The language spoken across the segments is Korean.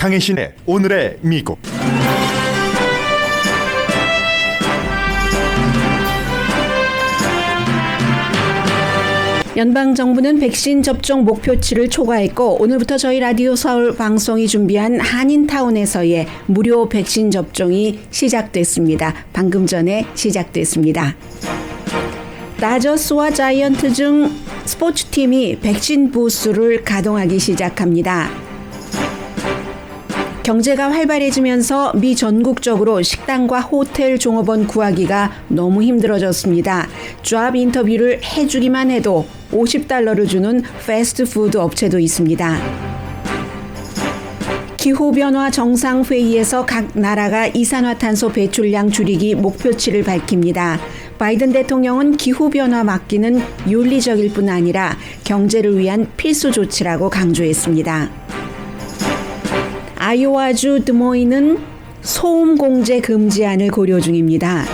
강혜신의 오늘의 미국. 연방정부는 백신 접종 목표치를 초과했고 오늘부터 저희 라디오 서울 방송이 준비한 한인타운에서의 무료 백신 접종이 시작됐습니다. 방금 전에 시작됐습니다. 다저스와 자이언트 중 스포츠팀이 백신 부스를 가동하기 시작합니다. 경제가 활발해지면서 미 전국적으로 식당과 호텔 종업원 구하기가 너무 힘들어졌습니다. 잡 인터뷰를 해주기만 해도 $50를 주는 패스트푸드 업체도 있습니다. 기후변화 정상회의에서 각 나라가 이산화탄소 배출량 줄이기 목표치를 밝힙니다. 바이든 대통령은 기후변화 막기는 윤리적일 뿐 아니라 경제를 위한 필수 조치라고 강조했습니다. 아이오와주 드모이는 소음 공제 금지안을 고려 중입니다.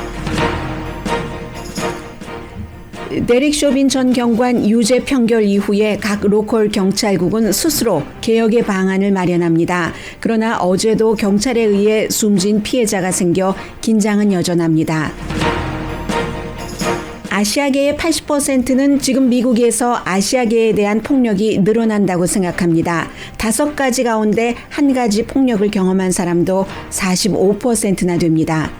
데릭 쇼빈 전 경관 유죄 판결 이후에 각 로컬 경찰국은 스스로 개혁의 방안을 마련합니다. 그러나 어제도 경찰에 의해 숨진 피해자가 생겨 긴장은 여전합니다. 아시아계의 80%는 지금 미국에서 아시아계에 대한 폭력이 늘어난다고 생각합니다. 5가지 가운데 1가지 폭력을 경험한 사람도 45%나 됩니다.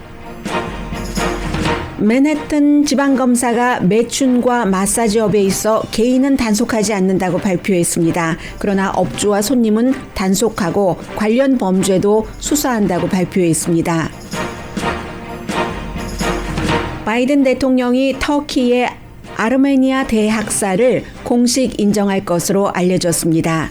맨해튼 지방검사가 매춘과 마사지업에 있어 개인은 단속하지 않는다고 발표했습니다. 그러나 업주와 손님은 단속하고 관련 범죄도 수사한다고 발표했습니다. 바이든 대통령이 터키의 아르메니아 대학살을 공식 인정할 것으로 알려졌습니다.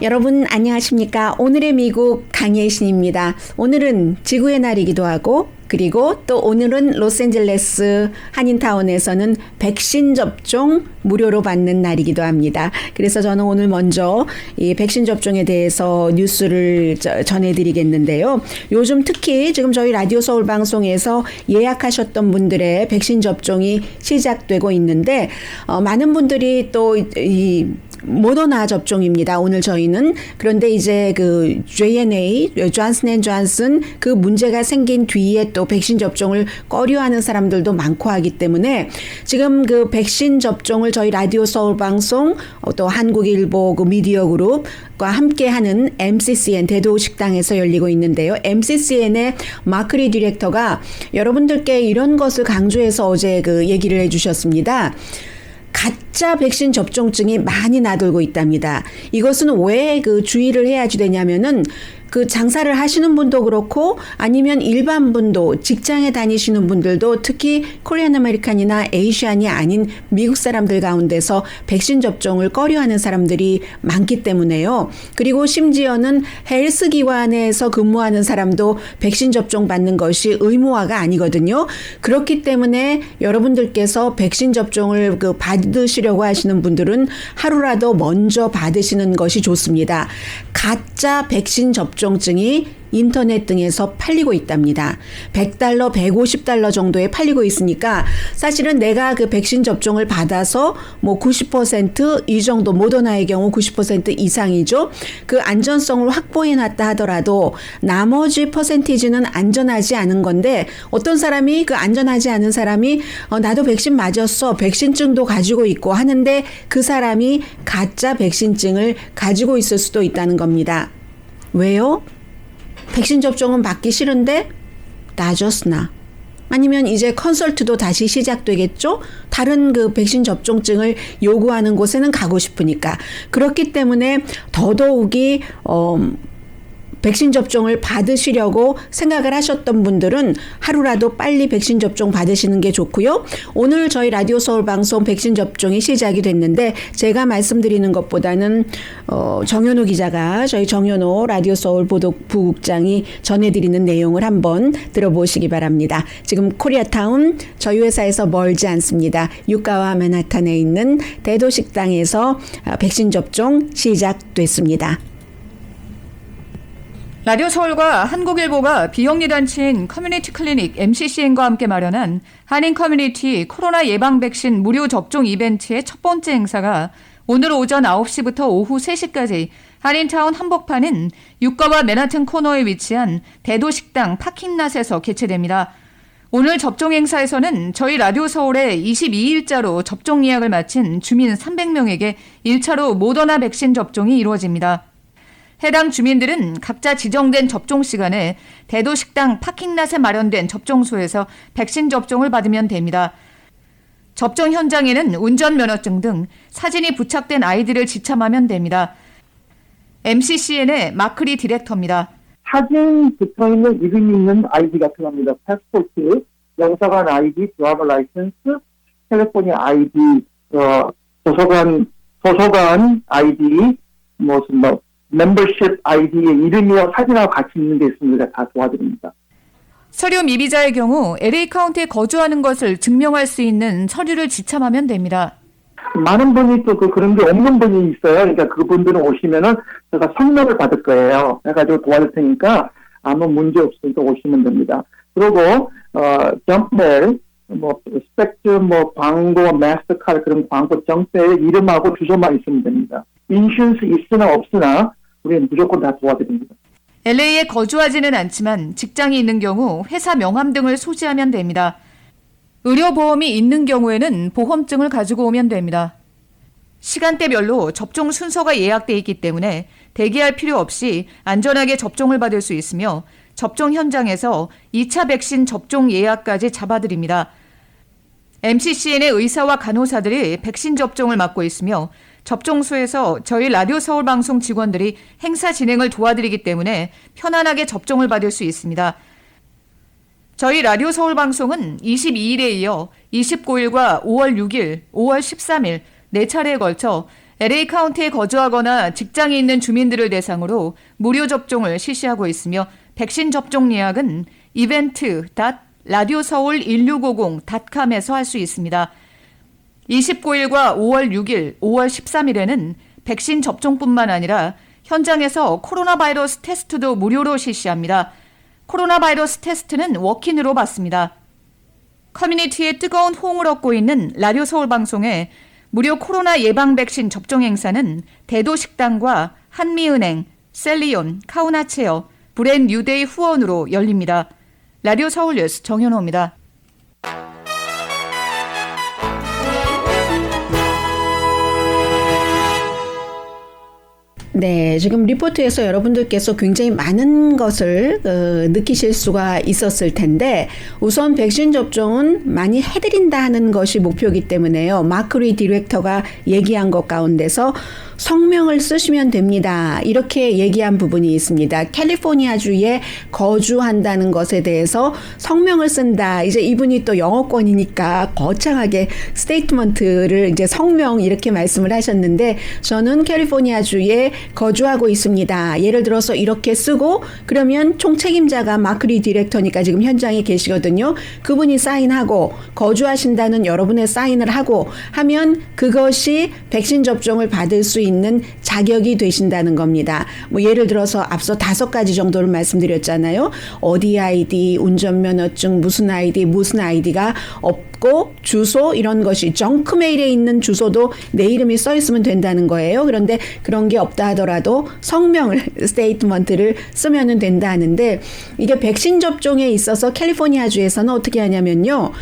여러분 안녕하십니까? 오늘의 미국 강혜신입니다. 오늘은 지구의 날이기도 하고 그리고 또 오늘은 로스앤젤레스 한인타운에서는 백신 접종 무료로 받는 날이기도 합니다. 그래서 저는 오늘 먼저 이 백신 접종에 대해서 뉴스를 전해드리겠는데요. 요즘 특히 지금 저희 라디오 서울 방송에서 예약하셨던 분들의 백신 접종이 시작되고 있는데 많은 분들이 또 이 모더나 접종입니다. 오늘 저희는. 그런데 이제 그 J&A, 존슨앤존슨 그 문제가 생긴 뒤에 또 백신 접종을 꺼려하는 사람들도 많고 하기 때문에 지금 그 백신 접종을 저희 라디오 서울 방송 또 한국일보 그 미디어 그룹과 함께하는 MCCN 대도식당에서 열리고 있는데요. MCCN의 마크리 디렉터가 여러분들께 이런 것을 강조해서 어제 그 얘기를 해주셨습니다. 가짜 백신 접종증이 많이 나돌고 있답니다. 이것은 왜 그 주의를 해야지 되냐면은 그 장사를 하시는 분도 그렇고 아니면 일반 분도 직장에 다니시는 분들도 특히 코리안 아메리칸이나 에이시안이 아닌 미국 사람들 가운데서 백신 접종을 꺼려하는 사람들이 많기 때문에요. 그리고 심지어는 헬스기관에서 근무하는 사람도 백신 접종 받는 것이 의무화가 아니거든요. 그렇기 때문에 여러분들께서 백신 접종을 그 받으시려고 하시는 분들은 하루라도 먼저 받으시는 것이 좋습니다. 가짜 백신 접종증이 인터넷 등에서 팔리고 있답니다. $100, $150 정도에 팔리고 있으니까 사실은 내가 그 백신 접종을 받아서 뭐 90% 이 정도 모더나의 경우 90% 이상이죠. 그 안전성을 확보해놨다 하더라도 나머지 퍼센티지는 안전하지 않은 건데 어떤 사람이 그 안전하지 않은 사람이 나도 백신 맞았어. 백신증도 가지고 있고 하는데 그 사람이 가짜 백신증을 가지고 있을 수도 있다는 겁니다. 왜요? 백신 접종은 받기 싫은데 다저스나 아니면 이제 컨설트도 다시 시작되겠죠? 다른 그 백신 접종증을 요구하는 곳에는 가고 싶으니까. 그렇기 때문에 더더욱이 백신 접종을 받으시려고 생각을 하셨던 분들은 하루라도 빨리 백신 접종 받으시는 게 좋고요. 오늘 저희 라디오 서울 방송 백신 접종이 시작이 됐는데 제가 말씀드리는 것보다는 정현우 기자가 저희 정현우 라디오 서울 부국장이 전해드리는 내용을 한번 들어보시기 바랍니다. 지금 코리아타운 저희 회사에서 멀지 않습니다. 유가와 맨하탄에 있는 대도식당에서 백신 접종 시작됐습니다. 라디오 서울과 한국일보가 비영리 단체인 커뮤니티 클리닉 MCCN과 함께 마련한 한인 커뮤니티 코로나 예방 백신 무료 접종 이벤트의 첫 번째 행사가 오늘 오전 9시부터 오후 3시까지 한인타운 한복판은 유가와 맨하튼 코너에 위치한 대도식당 파킹랏에서 개최됩니다. 오늘 접종 행사에서는 저희 라디오 서울의 22일자로 접종 예약을 마친 주민 300명에게 1차로 모더나 백신 접종이 이루어집니다. 해당 주민들은 각자 지정된 접종 시간에 대도식당 파킹랏에 마련된 접종소에서 백신 접종을 받으면 됩니다. 접종 현장에는 운전면허증 등 사진이 부착된 아이디를 지참하면 됩니다. MCCN의 마크리 디렉터입니다. 사진 붙어있는 이름이 있는 아이디가 필요합니다. 패스포트, 영사관 아이디, 드라이버 라이센스, 캘리포니아 아이디, 도서관 아이디, 멤버십 아이디의 이름이와 사진하고 같이 있는 게 있습니다. 다 도와드립니다. 서류 미비자의 경우 LA 카운티에 거주하는 것을 증명할 수 있는 서류를 지참하면 됩니다. 많은 분이 또 그런 게 없는 분이 있어요. 그러니까 그분들은 오시면은 제가 성명을 받을 거예요. 해가지고 도와줄 테니까 아무 문제 없으니까 오시면 됩니다. 그리고, 점펠, 스펙트, 광고, 마스터카드 그런 광고 점펠 이름하고 주소만 있으면 됩니다. 인슈런스 있으나 없으나 우리는 무조건 다 도와드립니다. LA에 거주하지는 않지만 직장이 있는 경우 회사 명함 등을 소지하면 됩니다. 의료보험이 있는 경우에는 보험증을 가지고 오면 됩니다. 시간대별로 접종 순서가 예약돼 있기 때문에 대기할 필요 없이 안전하게 접종을 받을 수 있으며 접종 현장에서 2차 백신 접종 예약까지 잡아드립니다. MCCN의 의사와 간호사들이 백신 접종을 맡고 있으며 접종소에서 저희 라디오 서울 방송 직원들이 행사 진행을 도와드리기 때문에 편안하게 접종을 받을 수 있습니다. 저희 라디오 서울 방송은 22일에 이어 29일과 5월 6일, 5월 13일 4차례에 걸쳐 LA 카운티에 거주하거나 직장이 있는 주민들을 대상으로 무료 접종을 실시하고 있으며 백신 접종 예약은 event.radioseoul1650.com에서 할 수 있습니다. 29일과 5월 6일, 5월 13일에는 백신 접종뿐만 아니라 현장에서 코로나 바이러스 테스트도 무료로 실시합니다. 코로나 바이러스 테스트는 워킹으로 받습니다. 커뮤니티에 뜨거운 호응을 얻고 있는 라디오 서울 방송의 무료 코로나 예방 백신 접종 행사는 대도식당과 한미은행, 셀리온, 카우나체어, 브랜 뉴데이 후원으로 열립니다. 라디오 서울 뉴스 정현호입니다. 네, 지금 리포트에서 여러분들께서 굉장히 많은 것을 느끼실 수가 있었을 텐데 우선 백신 접종은 많이 해드린다 하는 것이 목표이기 때문에요. 마크리 디렉터가 얘기한 것 가운데서 성명을 쓰시면 됩니다. 이렇게 얘기한 부분이 있습니다. 캘리포니아주에 거주한다는 것에 대해서 성명을 쓴다. 이제 이분이 또 영어권이니까 거창하게 스테이트먼트를 이제 성명 이렇게 말씀을 하셨는데 저는 캘리포니아주에 거주하고 있습니다. 예를 들어서 이렇게 쓰고 그러면 총책임자가 마크리 디렉터니까 지금 현장에 계시거든요. 그분이 사인하고 거주하신다는 여러분의 사인을 하고 하면 그것이 백신 접종을 받을 수 있는 자격이 되신다는 겁니다. 예를 들어서 앞서 5가지 정도를 말씀드렸잖아요. 어디 아이디, 운전면허증, 무슨 아이디가 없고 주소 이런 것이 정크메일에 있는 주소도 내 이름이 써 있으면 된다는 거예요. 그런데 그런 게 없다 하더라도 성명을 스테이트먼트를 쓰면 된다 하는데 이게 백신 접종에 있어서 캘리포니아주에서는 어떻게 하냐면요.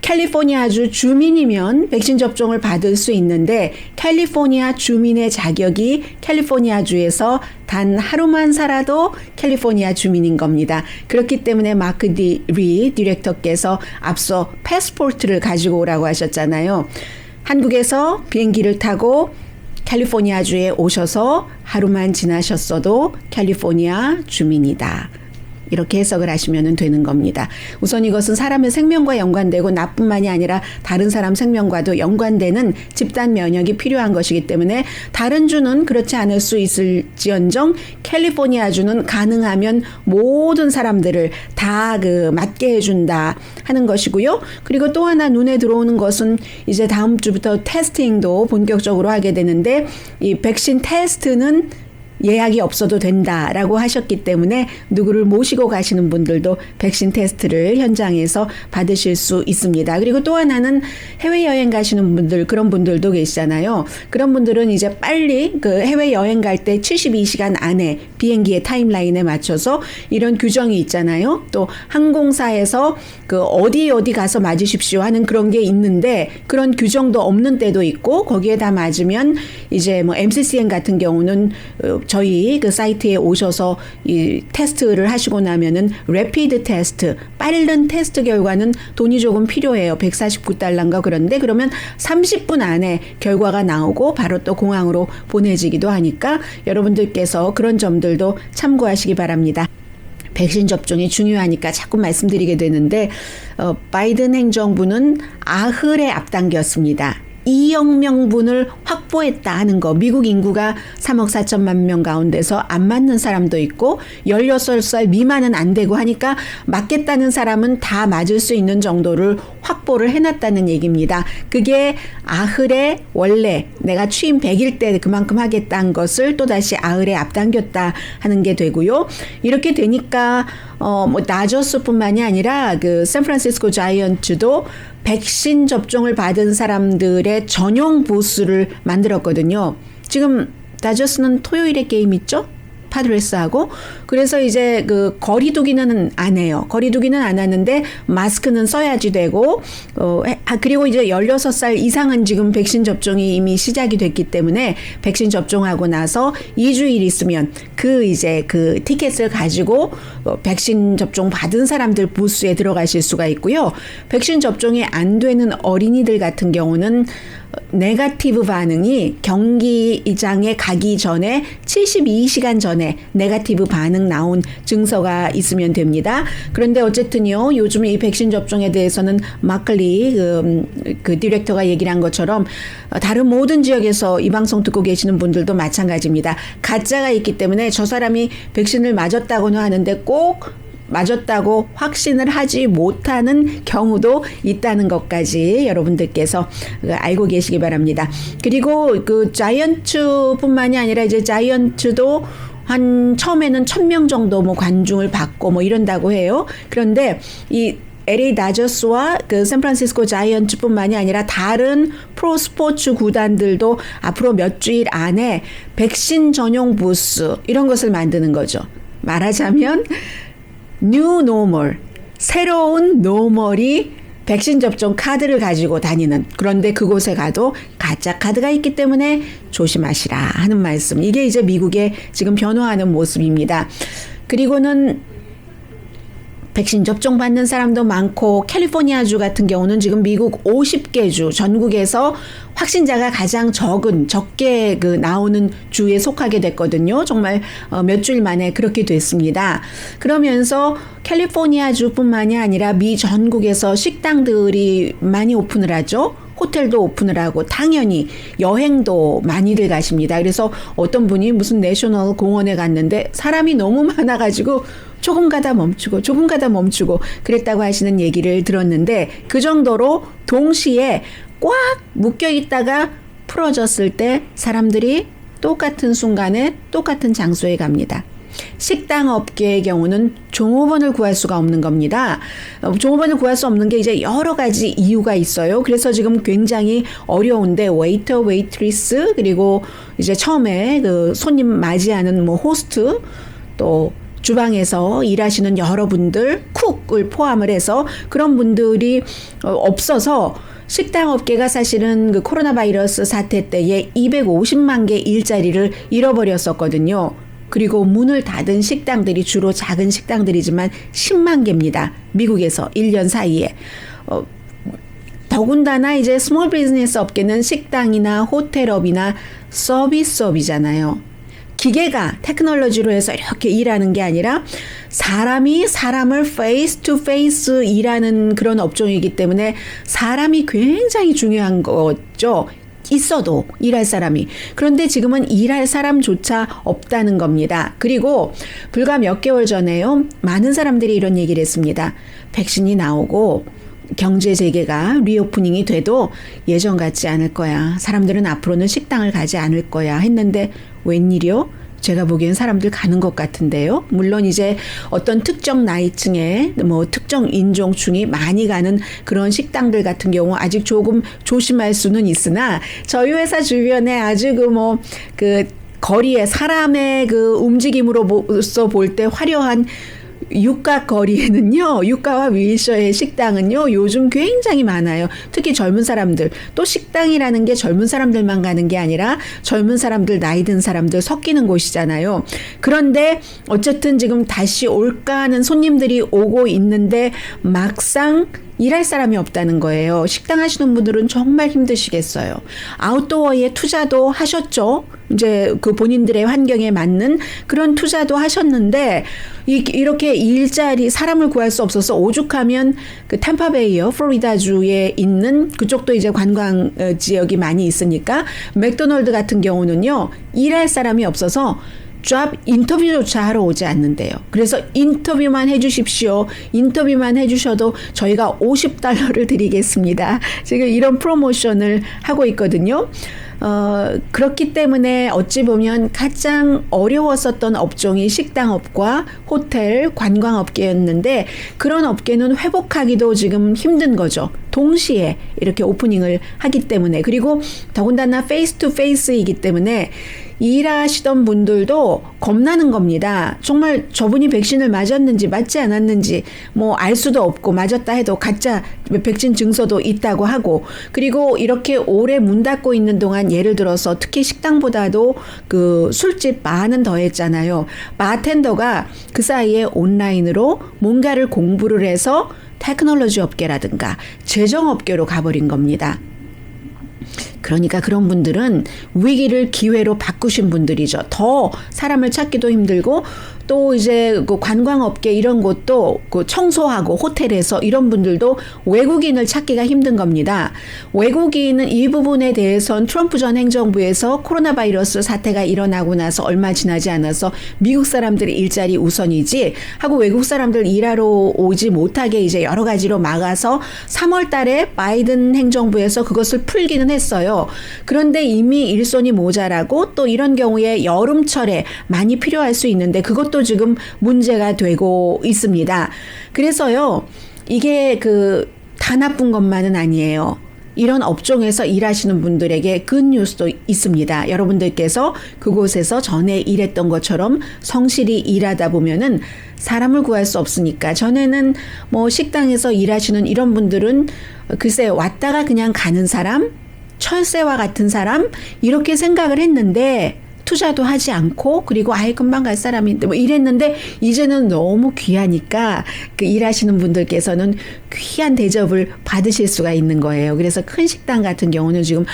캘리포니아주 주민이면 백신 접종을 받을 수 있는데 캘리포니아 주민의 자격이 캘리포니아주에서 단 하루만 살아도 캘리포니아 주민인 겁니다. 그렇기 때문에 마크 리 디렉터께서 앞서 패스포트를 가지고 오라고 하셨잖아요. 한국에서 비행기를 타고 캘리포니아주에 오셔서 하루만 지나셨어도 캘리포니아 주민이다. 이렇게 해석을 하시면 되는 겁니다. 우선 이것은 사람의 생명과 연관되고 나뿐만이 아니라 다른 사람 생명과도 연관되는 집단 면역이 필요한 것이기 때문에 다른 주는 그렇지 않을 수 있을지언정 캘리포니아주는 가능하면 모든 사람들을 다 맞게 해준다 하는 것이고요. 그리고 또 하나 눈에 들어오는 것은 이제 다음 주부터 테스팅도 본격적으로 하게 되는데 이 백신 테스트는 예약이 없어도 된다라고 하셨기 때문에 누구를 모시고 가시는 분들도 백신 테스트를 현장에서 받으실 수 있습니다. 그리고 또 하나는 해외여행 가시는 분들, 그런 분들도 계시잖아요. 그런 분들은 이제 빨리 그 해외여행 갈 때 72시간 안에 비행기의 타임라인에 맞춰서 이런 규정이 있잖아요. 또 항공사에서 그 어디 가서 맞으십시오 하는 그런 게 있는데 그런 규정도 없는 때도 있고 거기에 다 맞으면 이제 뭐 MCCN 같은 경우는 저희 그 사이트에 오셔서 이 테스트를 하시고 나면은 레피드 테스트, 빠른 테스트 결과는 돈이 조금 필요해요. 149달러인가 그런데 그러면 30분 안에 결과가 나오고 바로 또 공항으로 보내지기도 하니까 여러분들께서 그런 점들도 참고하시기 바랍니다. 백신 접종이 중요하니까 자꾸 말씀드리게 되는데 바이든 행정부는 아흘에 앞당겼습니다. 2억 명분을 확보했다 하는 거. 미국 인구가 3억 4천만 명 가운데서 안 맞는 사람도 있고 16살 미만은 안 되고 하니까 맞겠다는 사람은 다 맞을 수 있는 정도를 확보를 해놨다는 얘기입니다. 그게 아흘에 원래 내가 취임 100일 때 그만큼 하겠다는 것을 또다시 아흘에 앞당겼다 하는 게 되고요. 이렇게 되니까 뭐 다저스뿐만이 아니라 그 샌프란시스코 자이언츠도 백신 접종을 받은 사람들의 전용 부스를 만들었거든요. 지금 다저스는 토요일에 게임 있죠? 파드레스하고. 그래서 이제 그 거리두기는 안 해요. 거리두기는 안 하는데 마스크는 써야지 되고 그리고 이제 16살 이상은 지금 백신 접종이 이미 시작이 됐기 때문에 백신 접종하고 나서 2주일 있으면 그 이제 그 티켓을 가지고 백신 접종 받은 사람들 부스에 들어가실 수가 있고요. 백신 접종이 안 되는 어린이들 같은 경우는 네거티브 반응이 경기장에 가기 전에 72시간 전에 네거티브 반응 나온 증서가 있으면 됩니다. 그런데 어쨌든요, 요즘 이 백신 접종에 대해서는 마클리 그 디렉터가 얘기를 한 것처럼 다른 모든 지역에서 이 방송 듣고 계시는 분들도 마찬가지입니다. 가짜가 있기 때문에 저 사람이 백신을 맞았다고는 하는데 꼭 맞았다고 확신을 하지 못하는 경우도 있다는 것까지 여러분들께서 알고 계시기 바랍니다. 그리고 그 자이언츠뿐만이 아니라 이제 자이언츠도 한 처음에는 1,000명 정도 뭐 관중을 받고 뭐 이런다고 해요. 그런데 이 LA 다저스와 그 샌프란시스코 자이언츠뿐만이 아니라 다른 프로 스포츠 구단들도 앞으로 몇 주일 안에 백신 전용 부스 이런 것을 만드는 거죠. 말하자면 뉴 노멀, 새로운 노멀이 백신 접종 카드를 가지고 다니는, 그런데 그곳에 가도 가짜 카드가 있기 때문에 조심하시라 하는 말씀. 이게 이제 미국의 지금 변화하는 모습입니다. 그리고는 백신 접종 받는 사람도 많고 캘리포니아주 같은 경우는 지금 미국 50개 주 전국에서 확진자가 가장 적게 그 나오는 주에 속하게 됐거든요. 정말 몇 주일 만에 그렇게 됐습니다. 그러면서 캘리포니아주뿐만이 아니라 미 전국에서 식당들이 많이 오픈을 하죠. 호텔도 오픈을 하고 당연히 여행도 많이들 가십니다. 그래서 어떤 분이 무슨 내셔널 공원에 갔는데 사람이 너무 많아가지고 조금 가다 멈추고 그랬다고 하시는 얘기를 들었는데 그 정도로 동시에 꽉 묶여 있다가 풀어졌을 때 사람들이 똑같은 순간에 똑같은 장소에 갑니다. 식당 업계의 경우는 종업원을 구할 수가 없는 겁니다. 종업원을 구할 수 없는 게 이제 여러 가지 이유가 있어요. 그래서 지금 굉장히 어려운데 웨이터, 웨이트리스 그리고 이제 처음에 그 손님 맞이하는 뭐 호스트 또 주방에서 일하시는 여러분들, 쿡을 포함을 해서 그런 분들이 없어서 식당 업계가 사실은 그 코로나 바이러스 사태 때에 250만 개 일자리를 잃어버렸었거든요. 그리고 문을 닫은 식당들이 주로 작은 식당들이지만 10만 개입니다. 미국에서 1년 사이에. 더군다나 이제 스몰 비즈니스 업계는 식당이나 호텔업이나 서비스업이잖아요. 기계가 테크놀로지로 해서 이렇게 일하는 게 아니라 사람이 사람을 페이스 투 페이스 일하는 그런 업종이기 때문에 사람이 굉장히 중요한 거죠. 있어도 일할 사람이. 그런데 지금은 일할 사람조차 없다는 겁니다. 그리고 불과 몇 개월 전에요. 많은 사람들이 이런 얘기를 했습니다. 백신이 나오고 경제 재개가 리오프닝이 돼도 예전 같지 않을 거야. 사람들은 앞으로는 식당을 가지 않을 거야 했는데 웬일이요? 제가 보기엔 사람들 가는 것 같은데요. 물론 이제 어떤 특정 나이층에 뭐 특정 인종층이 많이 가는 그런 식당들 같은 경우 아직 조금 조심할 수는 있으나 저희 회사 주변에 아주 그 거리에 사람의 그 움직임으로서 볼 때 화려한 유가 거리에는요, 유가와 윌셔의 식당은요, 요즘 굉장히 많아요. 특히 젊은 사람들. 또 식당이라는 게 젊은 사람들만 가는 게 아니라 젊은 사람들, 나이 든 사람들 섞이는 곳이잖아요. 그런데 어쨌든 지금 다시 올까 하는 손님들이 오고 있는데 막상 일할 사람이 없다는 거예요. 식당 하시는 분들은 정말 힘드시겠어요. 아웃도어에 투자도 하셨죠. 이제 그 본인들의 환경에 맞는 그런 투자도 하셨는데 이렇게 일자리 사람을 구할 수 없어서 오죽하면 그 탐파베이요, 플로리다주에 있는 그쪽도 이제 관광 지역이 많이 있으니까 맥도널드 같은 경우는요, 일할 사람이 없어서 잡 인터뷰조차 하러 오지 않는데요. 그래서 인터뷰만 해주십시오. 인터뷰만 해주셔도 저희가 $50를 드리겠습니다. 지금 이런 프로모션을 하고 있거든요. 그렇기 때문에 어찌 보면 가장 어려웠었던 업종이 식당업과 호텔, 관광업계였는데 그런 업계는 회복하기도 지금 힘든 거죠. 동시에 이렇게 오프닝을 하기 때문에, 그리고 더군다나 페이스 투 페이스이기 때문에 일하시던 분들도 겁나는 겁니다. 정말 저분이 백신을 맞았는지 맞지 않았는지 뭐 알 수도 없고, 맞았다 해도 가짜 백신 증서도 있다고 하고, 그리고 이렇게 오래 문 닫고 있는 동안 예를 들어서 특히 식당보다도 그 술집 바는 더 했잖아요. 바텐더가 그 사이에 온라인으로 뭔가를 공부를 해서 테크놀로지 업계라든가 제정업계로 가버린 겁니다. 그러니까 그런 분들은 위기를 기회로 바꾸신 분들이죠. 더 사람을 찾기도 힘들고, 또 이제 그 관광업계 이런 곳도 그 청소하고 호텔에서 이런 분들도 외국인을 찾기가 힘든 겁니다. 외국인은 이 부분에 대해서는 트럼프 전 행정부에서 코로나 바이러스 사태가 일어나고 나서 얼마 지나지 않아서 미국 사람들의 일자리 우선이지 하고 외국 사람들 일하러 오지 못하게 이제 여러 가지로 막아서 3월 달에 바이든 행정부에서 그것을 풀기는 했어요. 그런데 이미 일손이 모자라고 또 이런 경우에 여름철에 많이 필요할 수 있는데 그것도 지금 문제가 되고 있습니다. 그래서요, 이게 다 나쁜 것만은 아니에요. 이런 업종에서 일하시는 분들에게 굿뉴스도 있습니다. 여러분들께서 그곳에서 전에 일했던 것처럼 성실히 일하다 보면은 사람을 구할 수 없으니까, 전에는 뭐 식당에서 일하시는 이런 분들은 글쎄 왔다가 그냥 가는 사람, 철새와 같은 사람 이렇게 생각을 했는데 투자도 하지 않고, 그리고 아예 금방 갈 사람인데 뭐 이랬는데 이제는 너무 귀하니까 그 일하시는 분들께서는 귀한 대접을 받으실 수가 있는 거예요. 그래서 큰 식당 같은 경우는 지금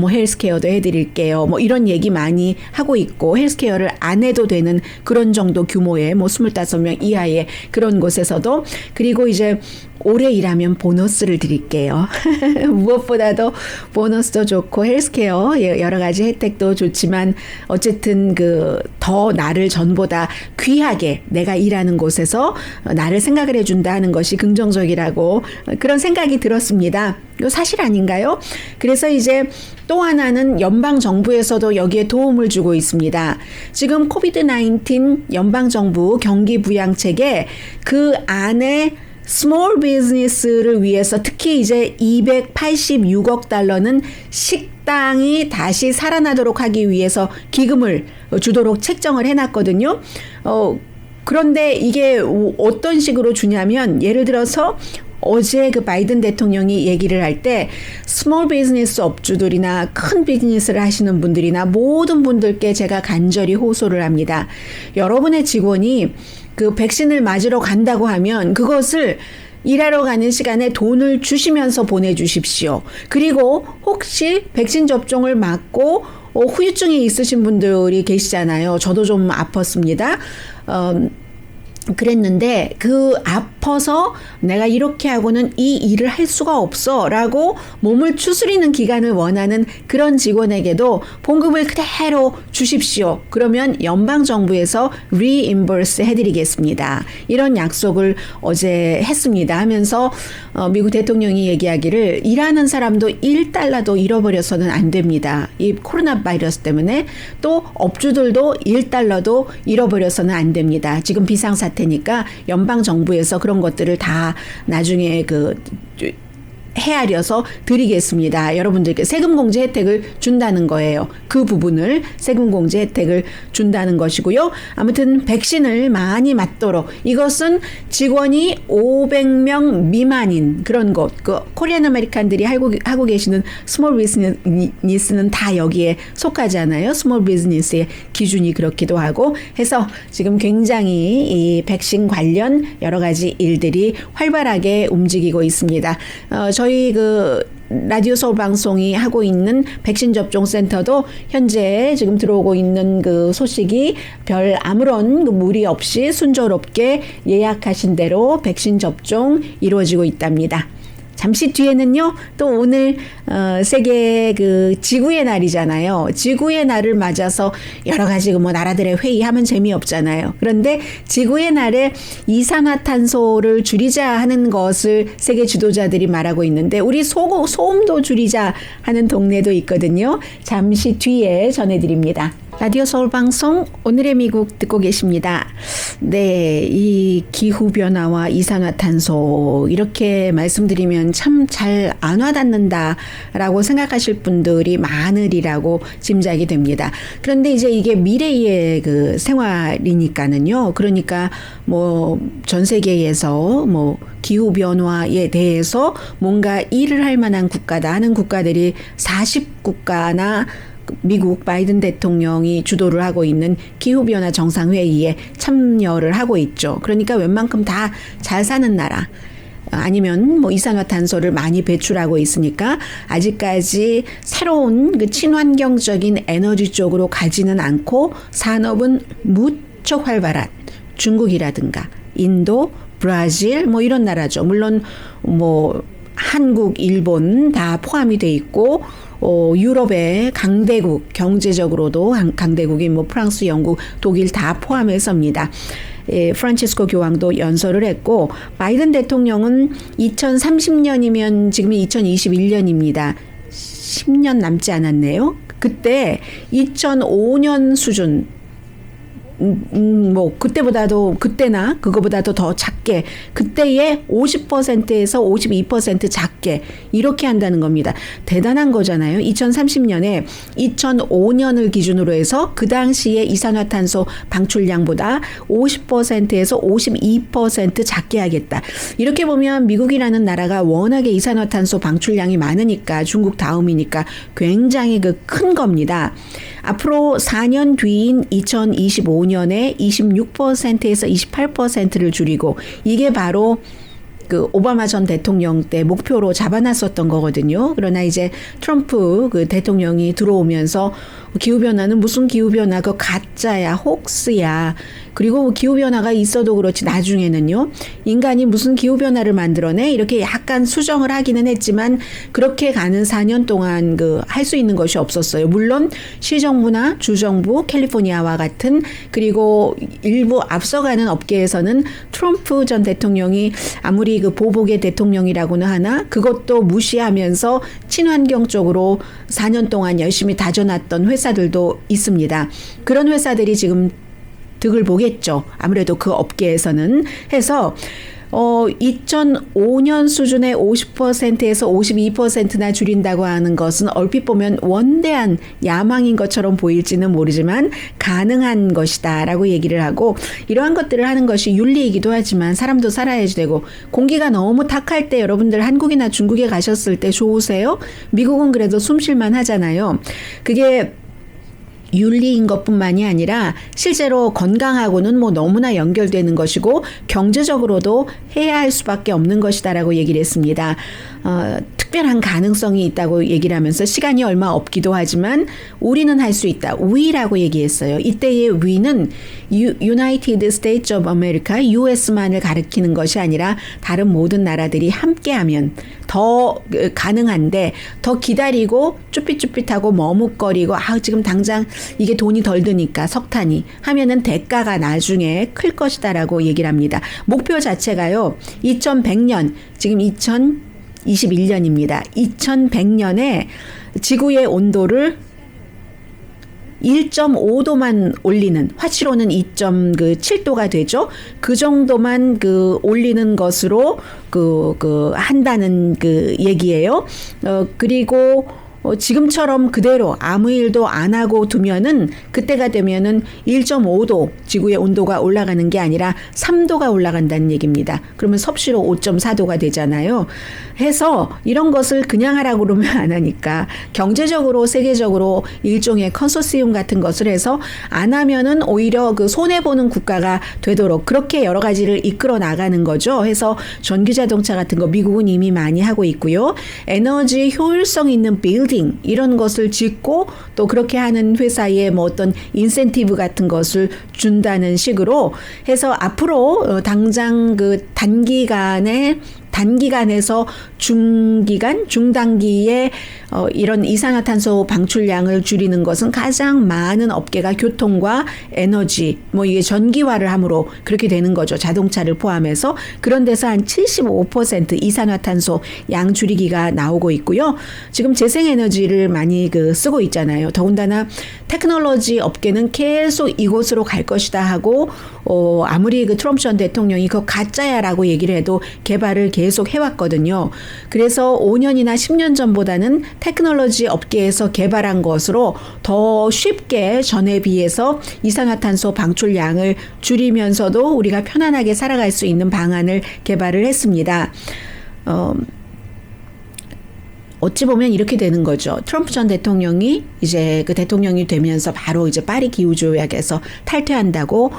헬스케어도 해드릴게요, 뭐 이런 얘기 많이 하고 있고, 헬스케어를 안 해도 되는 그런 정도 규모의 뭐 25명 이하의 그런 곳에서도, 그리고 이제 오래 일하면 보너스를 드릴게요. 무엇보다도 보너스도 좋고 헬스케어 여러 가지 혜택도 좋지만 어쨌든 더 나를 전보다 귀하게 내가 일하는 곳에서 나를 생각을 해준다 하는 것이 긍정적이라고 그런 생각이 들었습니다. 이거 사실 아닌가요? 그래서 이제 또 하나는 연방 정부에서도 여기에 도움을 주고 있습니다. 지금 코비드-19 연방 정부 경기 부양책에 그 안에 스몰 비즈니스를 위해서 특히 이제 $286억 식당이 다시 살아나도록 하기 위해서 기금을 주도록 책정을 해놨거든요. 그런데 이게 어떤 식으로 주냐면, 예를 들어서 어제 그 바이든 대통령이 얘기를 할 때 스몰 비즈니스 업주들이나 큰 비즈니스를 하시는 분들이나 모든 분들께 제가 간절히 호소를 합니다. 여러분의 직원이 그 백신을 맞으러 간다고 하면 그것을 일하러 가는 시간에 돈을 주시면서 보내주십시오. 그리고 혹시 백신 접종을 맞고 후유증이 있으신 분들이 계시잖아요. 저도 좀 아팠습니다. 그랬는데 그 아파서 내가 이렇게 하고는 이 일을 할 수가 없어 라고 몸을 추스리는 기간을 원하는 그런 직원에게도 봉급을 그대로 주십시오. 그러면 연방정부에서 reimburse 해드리겠습니다. 이런 약속을 어제 했습니다 하면서 미국 대통령이 얘기하기를 일하는 사람도 1달러도 잃어버려서는 안 됩니다. 이 코로나 바이러스 때문에 또 업주들도 1달러도 잃어버려서는 안 됩니다. 지금 비상사태니까 연방정부에서 그런 것들을 다 나중에 헤아려서 드리겠습니다. 여러분들께 세금공제 혜택을 준다는 거예요. 그 부분을 세금공제 혜택을 준다는 것이고요. 아무튼 백신을 많이 맞도록 이것은 직원이 500명 미만인 그런 곳, 코리안 아메리칸들이 하고 계시는 스몰 비즈니스는 다 여기에 속하잖아요. 스몰 비즈니스의 기준이 그렇기도 하고 해서 지금 굉장히 이 백신 관련 여러 가지 일들이 활발하게 움직이고 있습니다. 저희 라디오 서울 방송이 하고 있는 백신 접종 센터도 현재 지금 들어오고 있는 그 소식이 별 아무런 무리 없이 순조롭게 예약하신 대로 백신 접종 이루어지고 있답니다. 잠시 뒤에는요, 또 오늘 세계 지구의 날이잖아요. 지구의 날을 맞아서 여러 가지 나라들의 회의하면 재미없잖아요. 그런데 지구의 날에 이산화탄소를 줄이자 하는 것을 세계 지도자들이 말하고 있는데 우리 소음도 줄이자 하는 동네도 있거든요. 잠시 뒤에 전해드립니다. 라디오 서울 방송 오늘의 미국 듣고 계십니다. 네, 이 기후변화와 이산화탄소 이렇게 말씀드리면 참 잘 안 와닿는다라고 생각하실 분들이 많으리라고 짐작이 됩니다. 그런데 이제 이게 미래의 생활이니까는요. 그러니까 전 세계에서 기후변화에 대해서 뭔가 일을 할 만한 국가다 하는 국가들이 40국가나 미국 바이든 대통령이 주도를 하고 있는 기후변화 정상회의에 참여를 하고 있죠. 그러니까 웬만큼 다 잘 사는 나라 아니면 이산화탄소를 많이 배출하고 있으니까 아직까지 새로운 친환경적인 에너지 쪽으로 가지는 않고 산업은 무척 활발한 중국이라든가 인도, 브라질 이런 나라죠. 물론 한국, 일본 다 포함이 돼 있고 유럽의 강대국, 경제적으로도 강대국이 프랑스, 영국, 독일 다 포함해서입니다. 프란치스코 교황도 연설을 했고 바이든 대통령은 2030년이면 지금이 2021년입니다. 10년 남지 않았네요. 그때 2005년 수준 그때나 그거보다도 더 작게 그때의 50%에서 52% 작게 이렇게 한다는 겁니다. 대단한 거잖아요. 2030년에 2005년을 기준으로 해서 그 당시의 이산화탄소 방출량보다 50%에서 52% 작게 하겠다. 이렇게 보면 미국이라는 나라가 워낙에 이산화탄소 방출량이 많으니까 중국 다음이니까 굉장히 큰 겁니다. 앞으로 4년 뒤인 2025년에 26%에서 28%를 줄이고 이게 바로 오바마 전 대통령 때 목표로 잡아놨었던 거거든요. 그러나 이제 트럼프 대통령이 들어오면서 기후변화는 무슨 기후변화, 그거 가짜야, 혹스야. 그리고 기후변화가 있어도 그렇지 나중에는요. 인간이 무슨 기후변화를 만들어내? 이렇게 약간 수정을 하기는 했지만 그렇게 가는 4년 동안 할 수 있는 것이 없었어요. 물론 시정부나 주정부, 캘리포니아와 같은 그리고 일부 앞서가는 업계에서는 트럼프 전 대통령이 아무리 보복의 대통령이라고는 하나 그것도 무시하면서 친환경 쪽으로 4년 동안 열심히 다져놨던 회사들도 있습니다. 그런 회사들이 지금 득을 보겠죠. 아무래도 그 업계에서는 해서 2005년 수준의 50%에서 52%나 줄인다고 하는 것은 얼핏 보면 원대한 야망인 것처럼 보일지는 모르지만 가능한 것이다라고 얘기를 하고 이러한 것들을 하는 것이 윤리이기도 하지만 사람도 살아야지 되고 공기가 너무 탁할 때 여러분들 한국이나 중국에 가셨을 때 좋으세요? 미국은 그래도 숨쉴만 하잖아요. 그게 윤리인 것뿐만이 아니라 실제로 건강하고는 너무나 연결되는 것이고 경제적으로도 해야 할 수밖에 없는 것이다라고 얘기를 했습니다. 특별한 가능성이 있다고 얘기를 하면서 시간이 얼마 없기도 하지만 우리는 할 수 있다. we라고 얘기했어요. 이때의 we는 United States of America, US만을 가리키는 것이 아니라 다른 모든 나라들이 함께하면 더 가능한데 더 기다리고 쭈삣쭈삣하고 머뭇거리고 지금 당장 이게 돈이 덜 드니까 석탄이 하면은 대가가 나중에 클 것이다라고 얘기를 합니다. 목표 자체가요. 2100년 지금 2021년입니다. 2100년에 지구의 온도를 1.5도만 올리는, 화치로는 2.7도가 되죠. 그 정도만 올리는 것으로 한다는 얘기예요. 그리고 지금처럼 그대로 아무 일도 안 하고 두면은 그때가 되면은 1.5도 지구의 온도가 올라가는 게 아니라 3도가 올라간다는 얘기입니다. 그러면 섭씨로 5.4도가 되잖아요. 해서 이런 것을 그냥 하라고 그러면 안 하니까 경제적으로 세계적으로 일종의 컨소시엄 같은 것을 해서 안 하면은 오히려 손해보는 국가가 되도록 그렇게 여러 가지를 이끌어 나가는 거죠. 해서 전기자동차 같은 거 미국은 이미 많이 하고 있고요. 에너지 효율성 있는 빌딩 이런 것을 짓고 또 그렇게 하는 회사에 뭐 어떤 인센티브 같은 것을 준다는 식으로 해서 앞으로 당장 단기간에서 중단기에 이런 이산화탄소 방출량을 줄이는 것은 가장 많은 업계가 교통과 에너지, 뭐 이게 전기화를 함으로 그렇게 되는 거죠. 자동차를 포함해서. 그런 데서 한 75% 이산화탄소 양 줄이기가 나오고 있고요. 지금 재생에너지를 많이 쓰고 있잖아요. 더군다나 테크놀로지 업계는 계속 이곳으로 갈 것이다 하고 아무리 트럼프 전 대통령이 그거 가짜야라고 얘기를 해도 개발을 계속 해왔거든요. 그래서 5년이나 10년 전보다는 테크놀로지 업계에서 개발한 것으로 더 쉽게 전에 비해서 이산화탄소 방출량을 줄이면서도 우리가 편안하게 살아갈 수 있는 방안을 개발을 했습니다. 어찌 보면 이렇게 되는 거죠. 트럼프 전 대통령이 이제 대통령이 되면서 바로 이제 파리 기후 조약에서 탈퇴한다고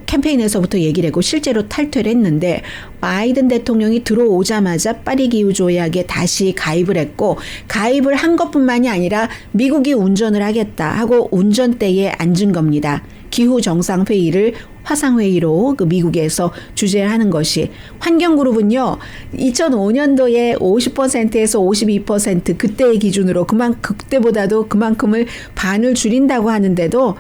캠페인에서부터 얘기를 하고 실제로 탈퇴를 했는데 바이든 대통령이 들어오자마자 파리 기후 조약에 다시 가입을 했고 가입을 한 것뿐만이 아니라 미국이 운전을 하겠다 하고 운전대에 앉은 겁니다. 기후 정상회의를 화상회의로 미국에서 주재를 하는 것이 환경그룹은요 2005년도에 50%에서 52% 그때의 기준으로 그때보다도 그만큼을 반을 줄인다고 하는데도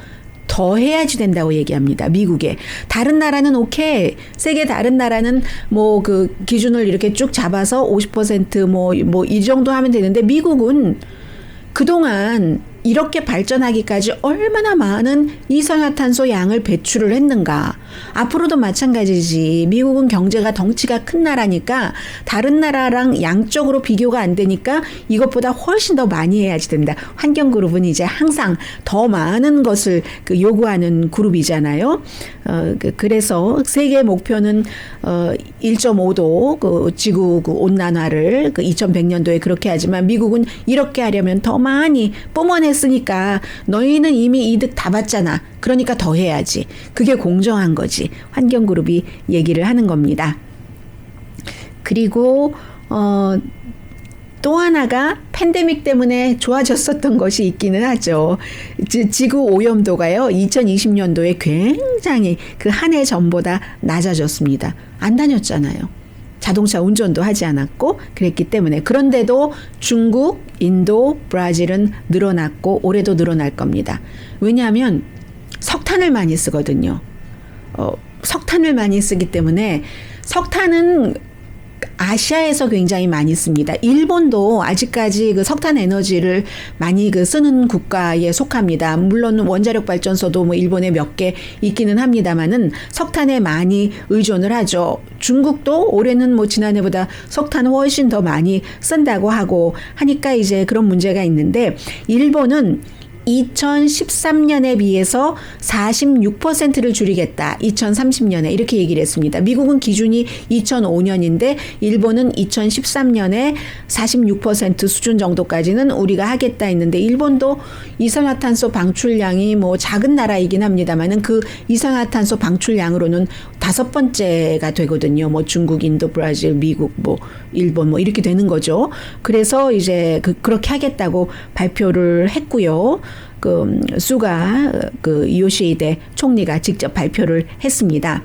더 해야지 된다고 얘기합니다. 미국에. 다른 나라는 오케이. 세계 다른 나라는 뭐 기준을 이렇게 쭉 잡아서 50% 이 정도 하면 되는데 미국은 그동안 이렇게 발전하기까지 얼마나 많은 이산화탄소 양을 배출을 했는가. 앞으로도 마찬가지지. 미국은 경제가 덩치가 큰 나라니까 다른 나라랑 양적으로 비교가 안 되니까 이것보다 훨씬 더 많이 해야지 된다. 환경그룹은 이제 항상 더 많은 것을 요구하는 그룹이잖아요. 그래서 세계 목표는 1.5도 지구 온난화를 2100년도에 그렇게 하지만 미국은 이렇게 하려면 더 많이 뿜어냈으니까 너희는 이미 이득 다 봤잖아. 그러니까 더 해야지. 그게 공정한 거지. 환경그룹이 얘기를 하는 겁니다. 그리고 또 하나가 팬데믹 때문에 좋아졌었던 것이 있기는 하죠. 지구 오염도가요. 2020년도에 굉장히 한 해 전보다 낮아졌습니다. 안 다녔잖아요. 자동차 운전도 하지 않았고 그랬기 때문에. 그런데도 중국, 인도, 브라질은 늘어났고 올해도 늘어날 겁니다. 왜냐하면 석탄을 많이 쓰거든요. 석탄을 많이 쓰기 때문에 석탄은 아시아에서 굉장히 많이 씁니다. 일본도 아직까지 석탄 에너지를 많이 쓰는 국가에 속합니다. 물론 원자력 발전소도 일본에 몇 개 있기는 합니다만은 석탄에 많이 의존을 하죠. 중국도 올해는 지난해보다 석탄 훨씬 더 많이 쓴다고 하고 하니까 이제 그런 문제가 있는데 일본은 2013년에 비해서 46%를 줄이겠다. 2030년에 이렇게 얘기를 했습니다. 미국은 기준이 2005년인데 일본은 2013년에 46% 수준 정도까지는 우리가 하겠다 했는데 일본도 이산화탄소 방출량이 작은 나라이긴 합니다만은 그 이산화탄소 방출량으로는 5번째가 되거든요. 뭐 중국, 인도, 브라질, 미국, 뭐 일본 뭐 이렇게 되는 거죠. 그래서 이제 그렇게 하겠다고 발표를 했고요. 그 수가 그 요시히데 총리가 직접 발표를 했습니다.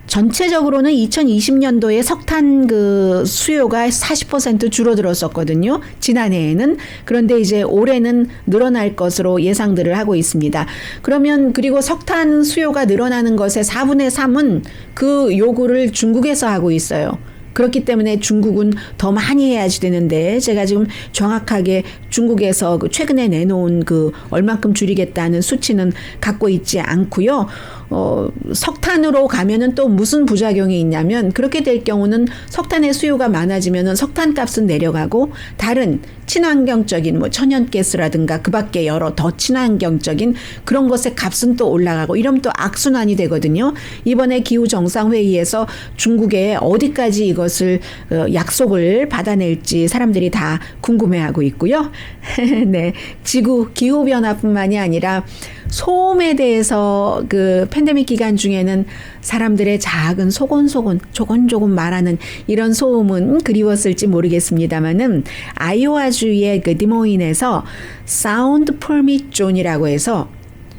전체적으로는 2020년도에 석탄 그 수요가 40% 줄어들었었거든요. 지난해에는. 그런데 이제 올해는 늘어날 것으로 예상들을 하고 있습니다. 그러면 그리고 석탄 수요가 늘어나는 것의 4분의 3은 그 요구를 중국에서 하고 있어요. 그렇기 때문에 중국은 더 많이 해야지 되는데 제가 지금 정확하게 중국에서 그 최근에 내놓은 그 얼만큼 줄이겠다는 수치는 갖고 있지 않고요. 석탄으로 가면은 또 무슨 부작용이 있냐면 그렇게 될 경우는 석탄의 수요가 많아지면은 석탄 값은 내려가고 다른 친환경적인 뭐 천연가스라든가 그 밖에 여러 더 친환경적인 그런 것의 값은 또 올라가고 이러면 또 악순환이 되거든요. 이번에 기후정상회의에서 중국에 어디까지 이것을 약속을 받아낼지 사람들이 다 궁금해하고 있고요. 네, 지구 기후변화뿐만이 아니라 소음에 대해서 그 팬데믹 기간 중에는 사람들의 작은 소곤소곤 조곤조곤 말하는 이런 소음은 그리웠을지 모르겠습니다만은 아이오와주의 그 디모인에서 사운드 퍼밋 존이라고 해서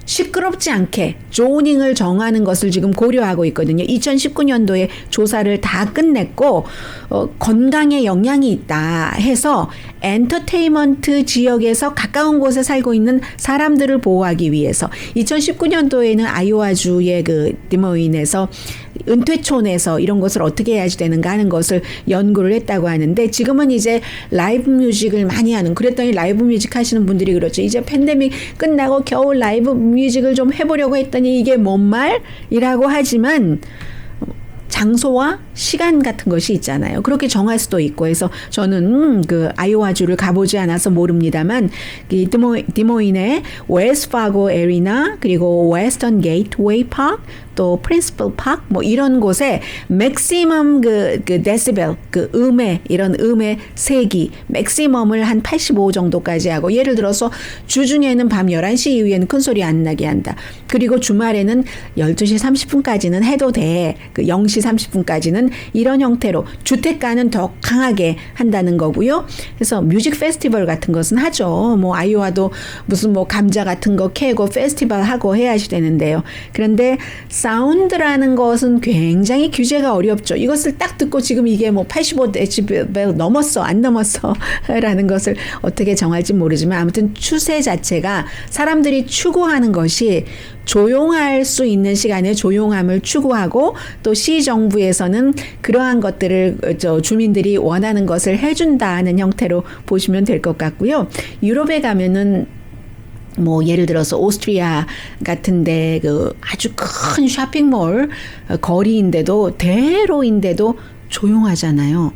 시끄럽지 않게 조닝을 정하는 것을 지금 고려하고 있거든요. 2019년도에 조사를 다 끝냈고 건강에 영향이 있다 해서 엔터테인먼트 지역에서 가까운 곳에 살고 있는 사람들을 보호하기 위해서 2019년도에는 아이오와주의 그 디모인에서 은퇴촌에서 이런 것을 어떻게 해야지 되는가 하는 것을 연구를 했다고 하는데 지금은 이제 라이브 뮤직을 많이 하는 그랬더니 라이브 뮤직 하시는 분들이 그렇죠. 이제 팬데믹 끝나고 겨우 라이브 뮤직을 좀 해보려고 했더니 이게 뭔 말이라고 하지만 장소와 시간 같은 것이 있잖아요. 그렇게 정할 수도 있고 해서 저는 그 아이오와주를 가보지 않아서 모릅니다만 이 디모인의 웨스파고 에리나 그리고 웨스턴 게이트웨이 파크 또 프린시플 파크 뭐 이런 곳에 맥시멈 그 데시벨 그 음의 이런 음의 세기 맥시멈을 한 85 정도까지 하고 예를 들어서 주중에는 밤 11시 이후에는 큰 소리 안 나게 한다. 그리고 주말에는 12시 30분까지는 해도 돼. 그 0시 30분까지는 이런 형태로 주택가는 더 강하게 한다는 거고요. 그래서 뮤직 페스티벌 같은 것은 하죠. 뭐 아이오와도 무슨 뭐 감자 같은 거 캐고 페스티벌 하고 해야지 되는데요. 그런데 사운드라는 것은 굉장히 규제가 어렵죠. 이것을 딱 듣고 지금 이게 뭐 85데시벨 넘었어 안 넘었어 라는 것을 어떻게 정할지 모르지만 아무튼 추세 자체가 사람들이 추구하는 것이 조용할 수 있는 시간에 조용함을 추구하고 또 시정부에서는 그러한 것들을 주민들이 원하는 것을 해준다는 형태로 보시면 될 것 같고요. 유럽에 가면은 뭐 예를 들어서 오스트리아 같은데 그 아주 큰 쇼핑몰 거리인데도 대로인데도 조용하잖아요.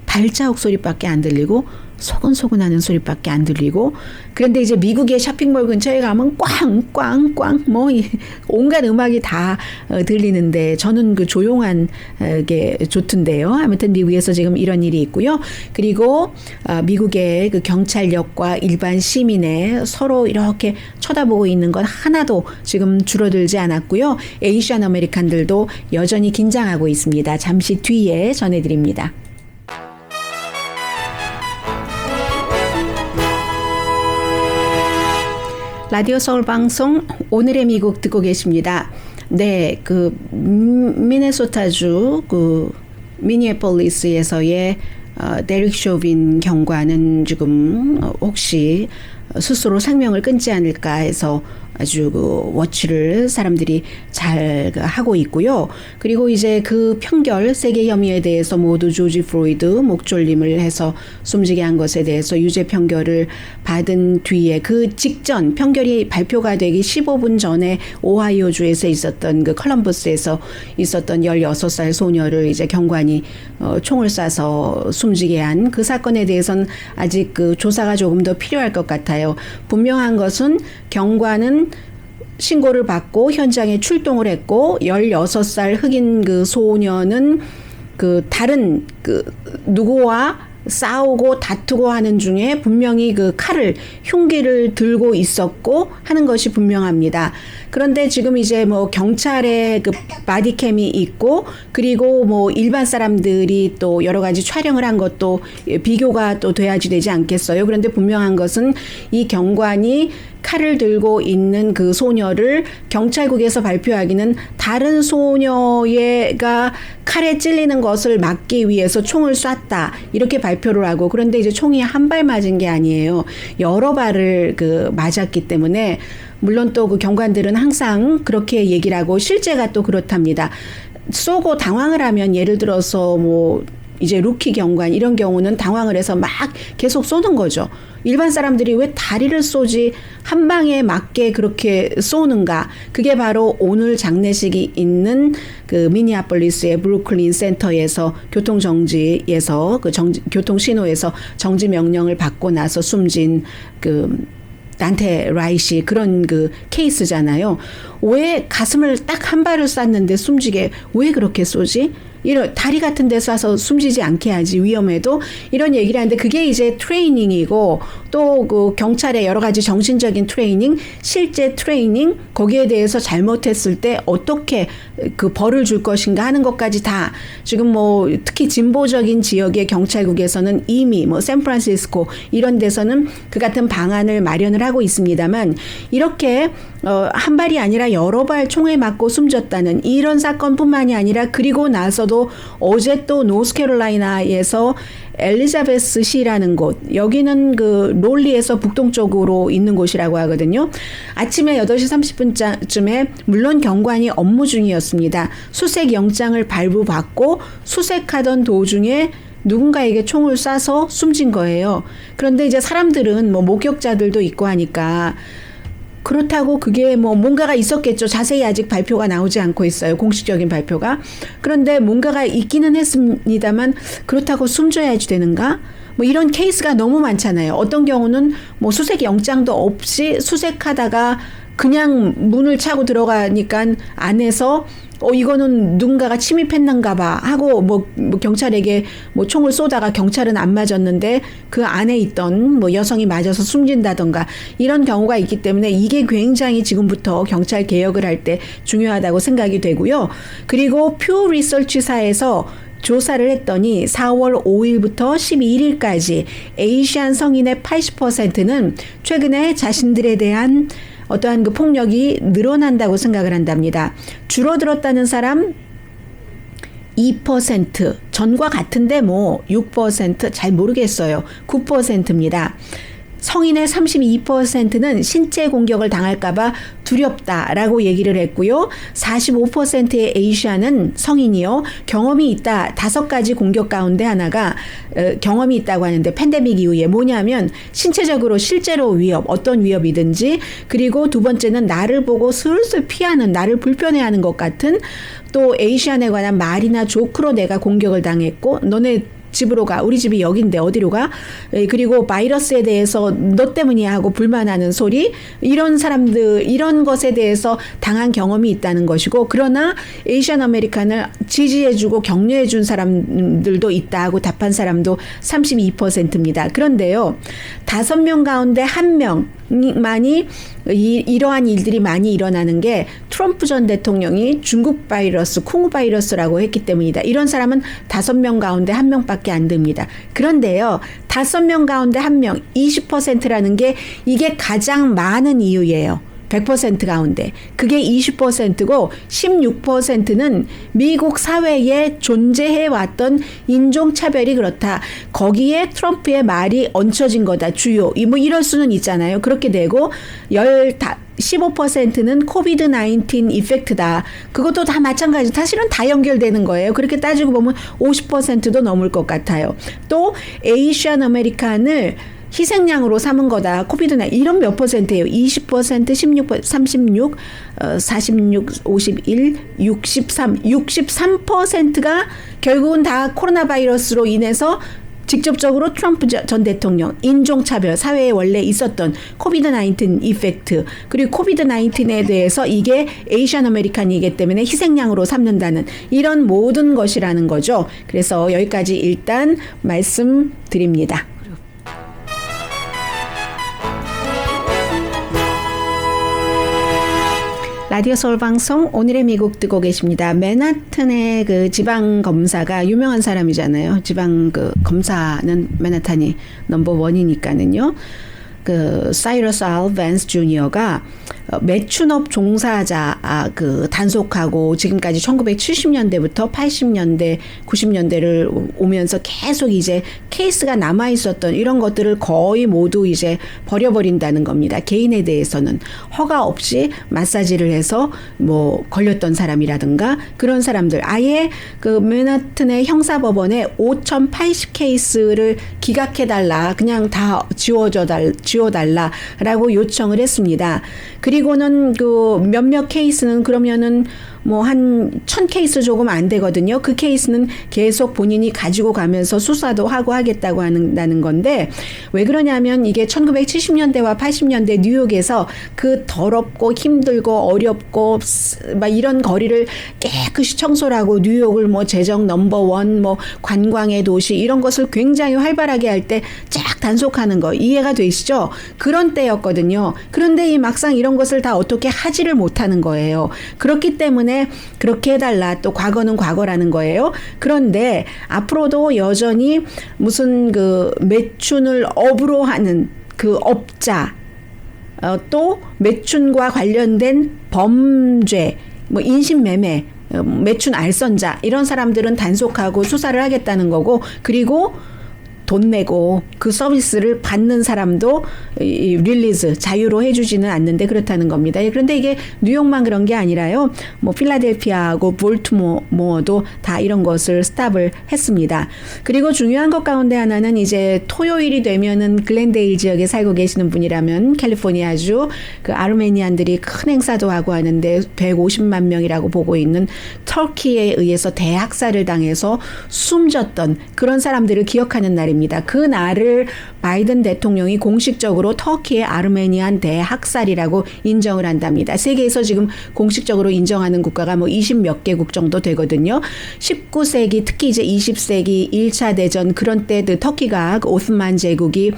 발자국 소리밖에 안 들리고 소근소근하는 소리밖에 안 들리고 그런데 이제 미국의 쇼핑몰 근처에 가면 꽝꽝꽝 뭐 온갖 음악이 다 들리는데 저는 그 조용한 게 좋던데요. 아무튼 미국에서 지금 이런 일이 있고요. 그리고 미국의 그 경찰력과 일반 시민의 서로 이렇게 쳐다보고 있는 것 하나도 지금 줄어들지 않았고요. 에이시안 아메리칸들도 여전히 긴장하고 있습니다. 잠시 뒤에 전해드립니다. 라디오 서울 방송 오늘의 미국 듣고 계십니다. 네, 그 미네소타주 그 미니애폴리스에서의 데릭 쇼빈 경관은 지금 혹시 스스로 생명을 끊지 않을까 해서 아주 그 워치를 사람들이 잘 하고 있고요. 그리고 이제 그 편결 세계 혐의에 대해서 모두 조지 프로이드 목졸림을 해서 숨지게 한 것에 대해서 유죄 편결을 받은 뒤에 그 직전 편결이 발표가 되기 15분 전에 오하이오주에서 있었던 그 컬럼버스에서 있었던 16살 소녀를 이제 경관이 총을 쏴서 숨지게 한 그 사건에 대해서는 아직 그 조사가 조금 더 필요할 것 같아요. 분명한 것은 경관은 신고를 받고 현장에 출동을 했고 16살 흑인 그 소녀는 그 다른 그 누구와 싸우고 다투고 하는 중에 분명히 그 칼을 흉기를 들고 있었고 하는 것이 분명합니다. 그런데 지금 이제 뭐 경찰의 그 바디캠이 있고 그리고 뭐 일반 사람들이 또 여러 가지 촬영을 한 것도 비교가 또 돼야지 되지 않겠어요? 그런데 분명한 것은 이 경관이 칼을 들고 있는 그 소녀를 경찰국에서 발표하기는 다른 소녀가 칼에 찔리는 것을 막기 위해서 총을 쐈다 이렇게 발표를 하고, 그런데 이제 총이 한 발 맞은 게 아니에요. 여러 발을 그 맞았기 때문에 물론 또 그 경관들은 항상 그렇게 얘기를 하고 실제가 또 그렇답니다. 쏘고 당황을 하면 예를 들어서 뭐 이제 루키 경관 이런 경우는 당황을 해서 막 계속 쏘는 거죠. 일반 사람들이 왜 다리를 쏘지 한 방에 맞게 그렇게 쏘는가? 그게 바로 오늘 장례식이 있는 그 미니애폴리스의 브루클린 센터에서 교통정지에서 교통 신호에서 정지 명령을 받고 나서 숨진 그 단테 라이시 그런 그 케이스잖아요. 왜 가슴을 딱 한 발을 쐈는데 숨지게 왜 그렇게 쏘지? 이런 다리 같은 데 쏴서 숨지지 않게 하지 위험해도, 이런 얘기를 하는데 그게 이제 트레이닝이고 또 그 경찰의 여러 가지 정신적인 트레이닝, 실제 트레이닝, 거기에 대해서 잘못했을 때 어떻게 그 벌을 줄 것인가 하는 것까지 다 지금 뭐 특히 진보적인 지역의 경찰국에서는 이미 뭐 샌프란시스코 이런 데서는 그 같은 방안을 마련을 하고 있습니다만, 이렇게 한 발이 아니라 여러 발 총에 맞고 숨졌다는 이런 사건뿐만이 아니라 그리고 나서도 어제 또 노스캐롤라이나에서 엘리자베스시라는 곳, 여기는 그 롤리에서 북동쪽으로 있는 곳이라고 하거든요. 아침에 8시 30분쯤에 물론 경관이 업무 중이었습니다. 수색 영장을 발부받고 수색하던 도중에 누군가에게 총을 쏴서 숨진 거예요. 그런데 이제 사람들은 뭐 목격자들도 있고 하니까 그렇다고 그게 뭐 뭔가가 있었겠죠. 자세히 아직 발표가 나오지 않고 있어요. 공식적인 발표가. 그런데 뭔가가 있기는 했습니다만 그렇다고 숨져야지 되는가? 뭐 이런 케이스가 너무 많잖아요. 어떤 경우는 뭐 수색 영장도 없이 수색하다가 그냥 문을 차고 들어가니까 안에서 이거는 누군가가 침입했는가 봐 하고 뭐 경찰에게 뭐 총을 쏘다가 경찰은 안 맞았는데 그 안에 있던 뭐 여성이 맞아서 숨진다던가 이런 경우가 있기 때문에 이게 굉장히 지금부터 경찰 개혁을 할 때 중요하다고 생각이 되고요. 그리고 퓨 리서치사에서 조사를 했더니 4월 5일부터 12일까지 에이시안 성인의 80%는 최근에 자신들에 대한 어떠한 그 폭력이 늘어난다고 생각을 한답니다. 줄어들었다는 사람 2%, 전과 같은데 뭐 6%, 잘 모르겠어요. 9%입니다. 성인의 32%는 신체 공격을 당할까봐 두렵다라고 얘기를 했고요. 45%의 에이시아는 성인이요. 경험이 있다. 5가지 공격 가운데 하나가 경험이 있다고 하는데 팬데믹 이후에 뭐냐면 신체적으로 실제로 위협, 어떤 위협이든지, 그리고 두 번째는 나를 보고 슬슬 피하는, 나를 불편해하는 것 같은, 또 에이시안에 관한 말이나 조크로 내가 공격을 당했고 너네 집으로 가. 우리 집이 여긴데 어디로 가? 그리고 바이러스에 대해서 너 때문이야 하고 불만하는 소리. 이런 사람들, 이런 것에 대해서 당한 경험이 있다는 것이고, 그러나 에이시안 아메리칸을 지지해주고 격려해준 사람들도 있다 하고 답한 사람도 32%입니다. 그런데요, 5명 가운데 1명만이 이러한 일들이 많이 일어나는 게 트럼프 전 대통령이 중국 바이러스, 콩 바이러스라고 했기 때문이다. 이런 사람은 5명 가운데 1명밖에 안 됩니다. 그런데요, 5명 가운데 1명, 20%라는 게 이게 가장 많은 이유예요. 100% 가운데. 그게 20%고 16%는 미국 사회에 존재해왔던 인종차별이 그렇다. 거기에 트럼프의 말이 얹혀진 거다. 주요. 뭐 이럴 수는 있잖아요. 그렇게 되고 15%는 코비드-19 이펙트다. 그것도 다 마찬가지. 사실은 다 연결되는 거예요. 그렇게 따지고 보면 50%도 넘을 것 같아요. 또 에이시안 아메리칸을 희생양으로 삼은 거다. 코비드-19 이런 몇 퍼센트예요. 20%, 16%, 36, 46, 51, 63, 63%가 결국은 다 코로나 바이러스로 인해서 직접적으로 트럼프 전 대통령 인종차별 사회에 원래 있었던 코비드-19 이펙트 그리고 코비드-19에 대해서 이게 에이시안 아메리칸이기 때문에 희생양으로 삼는다는 이런 모든 것이라는 거죠. 그래서 여기까지 일단 말씀드립니다. 라디오 서울 방송 오늘의 미국 듣고 계십니다. 맨하탄의 그 지방 검사가 유명한 사람이잖아요. 지방 그 검사는 맨하탄이 넘버 원이니까는요. 그 사이러스 알 밴스 주니어가 매춘업 종사자 그 단속하고 지금까지 1970년대부터 80년대, 90년대를 오면서 계속 이제 케이스가 남아 있었던 이런 것들을 거의 모두 이제 버려버린다는 겁니다. 개인에 대해서는 허가 없이 마사지를 해서 뭐 걸렸던 사람이라든가 그런 사람들 아예 그 맨하튼의 형사법원에 5,080 케이스를 기각해달라 그냥 다 지워달라라고 요청을 했습니다. 그리고는 그 몇몇 케이스는 그러면은 뭐 한 1000케이스 조금 안 되거든요. 그 케이스는 계속 본인이 가지고 가면서 수사도 하고 하겠다고 한다는 건데 왜 그러냐면 이게 1970년대와 80년대 뉴욕에서 그 더럽고 힘들고 어렵고 막 이런 거리를 깨끗이 청소를 하고 뉴욕을 뭐 재정 넘버원 뭐 관광의 도시 이런 것을 굉장히 활발하게 할 때 쫙 단속하는 거 이해가 되시죠? 그런 때였거든요. 그런데 이 막상 이런 것을 다 어떻게 하지를 못하는 거예요. 그렇기 때문에 그렇게 해달라. 또 과거는 과거라는 거예요. 그런데 앞으로도 여전히 무슨 그 매춘을 업으로 하는 그 업자 또 매춘과 관련된 범죄 뭐 인신매매 매춘 알선자 이런 사람들은 단속하고 수사를 하겠다는 거고 그리고 돈 내고 그 서비스를 받는 사람도 릴리즈 자유로 해주지는 않는데 그렇다는 겁니다. 그런데 이게 뉴욕만 그런 게 아니라요. 뭐 필라델피아하고 볼티모어도 다 이런 것을 스탑을 했습니다. 그리고 중요한 것 가운데 하나는 이제 토요일이 되면은 글렌데일 지역에 살고 계시는 분이라면 캘리포니아주 그 아르메니안들이 큰 행사도 하고 하는데 150만 명이라고 보고 있는 터키에 의해서 대학살을 당해서 숨졌던 그런 사람들을 기억하는 날입니다. 그 날을 바이든 대통령이 공식적으로 터키의 아르메니안 대학살이라고 인정을 한답니다. 세계에서 지금 공식적으로 인정하는 국가가 뭐 20몇 개국 정도 되거든요. 19세기 특히 이제 20세기 1차 대전 그런 때 그 터키가 그 오스만 제국이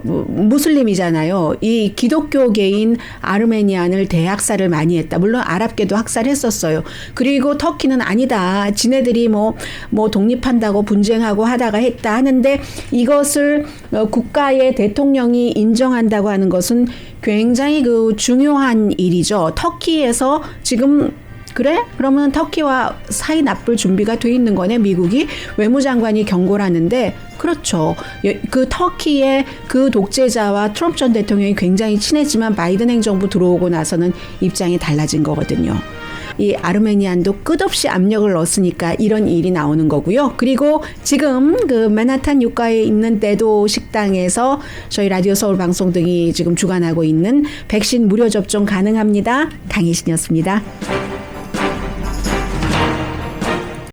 무슬림이잖아요. 이 기독교계인 아르메니안을 대학살을 많이 했다. 물론 아랍계도 학살했었어요. 그리고 터키는 아니다. 지네들이 뭐 독립한다고 분쟁하고 하다가 했다 하는데 이것을 국가의 대통령이 인정한다고 하는 것은 굉장히 그 중요한 일이죠. 터키에서 지금 그래? 그러면 터키와 사이 나쁠 준비가 돼 있는 거네. 미국이 외무장관이 경고를 하는데 그렇죠. 그 터키의 그 독재자와 트럼프 전 대통령이 굉장히 친했지만 바이든 행정부 들어오고 나서는 입장이 달라진 거거든요. 이 아르메니안도 끝없이 압력을 넣었으니까 이런 일이 나오는 거고요. 그리고 지금 그 맨하탄 유가에 있는 대도 식당에서 저희 라디오 서울 방송 등이 지금 주관하고 있는 백신 무료 접종 가능합니다. 강희신이었습니다.